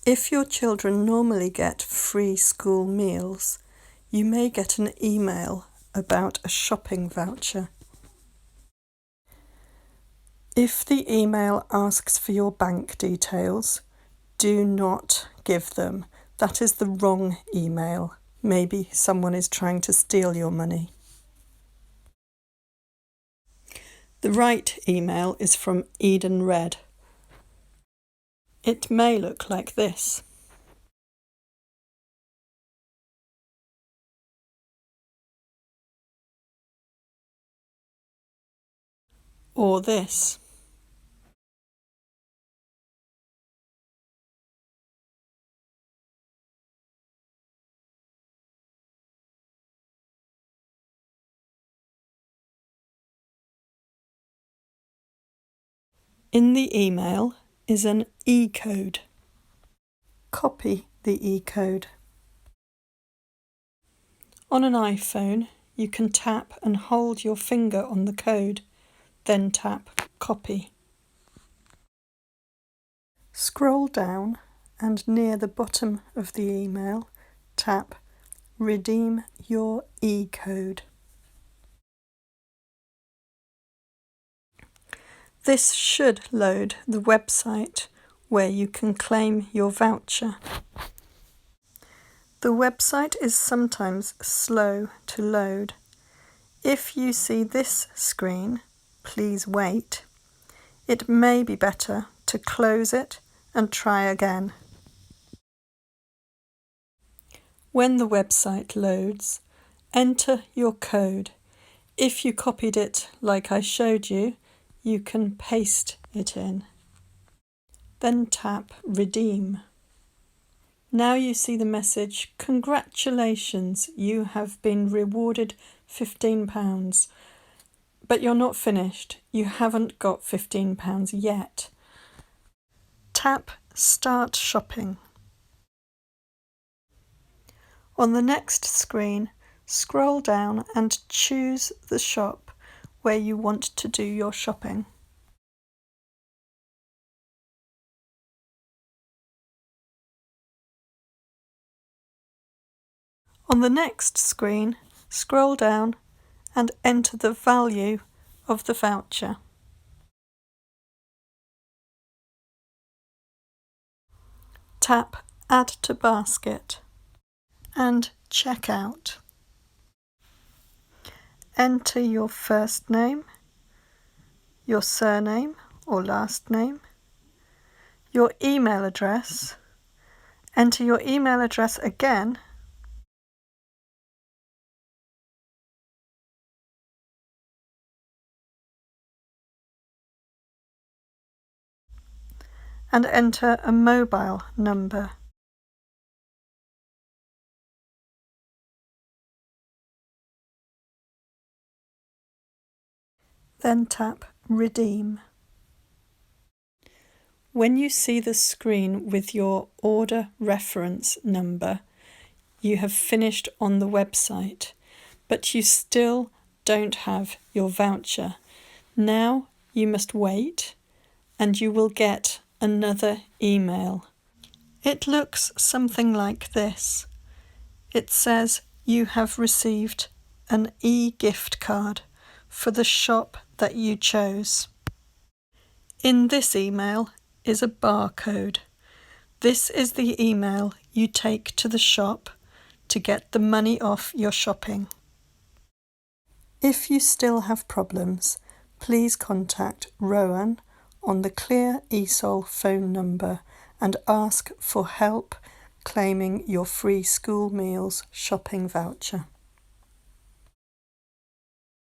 If your children normally get free school meals, you may get an email about a shopping voucher. If the email asks for your bank details, do not give them. That is the wrong email. Maybe someone is trying to steal your money. The right email is from Eden Red. It may look like this. Or this. In the email is an Ecode. Copy the Ecode. On an iPhone, you can tap and hold your finger on the code, then tap Copy. Scroll down and near the bottom of the email, tap Redeem your Ecode. This should load the website where you can claim your voucher. The website is sometimes slow to load. If you see this screen, please wait. It may be better to close it and try again. When the website loads, enter your code. If you copied it like I showed you, you can paste it in. Then tap Redeem. Now you see the message, "Congratulations, you have been rewarded £15. But you're not finished. You haven't got £15 yet. Tap Start Shopping. On the next screen, scroll down and choose the shop where you want to do your shopping. On the next screen, scroll down and enter the value of the voucher. Tap Add to Basket and check out. Enter your first name, your surname or last name, your email address. Enter your email address again and enter a mobile number. Then tap Redeem. When you see the screen with your order reference number, you have finished on the website, but you still don't have your voucher. Now you must wait and you will get another email. It looks something like this. It says you have received an e-gift card for the shop that you chose. In this email is a barcode. This is the email you take to the shop to get the money off your shopping. If you still have problems, please contact Rowan on the Clear ESOL phone number and ask for help claiming your free school meals shopping voucher.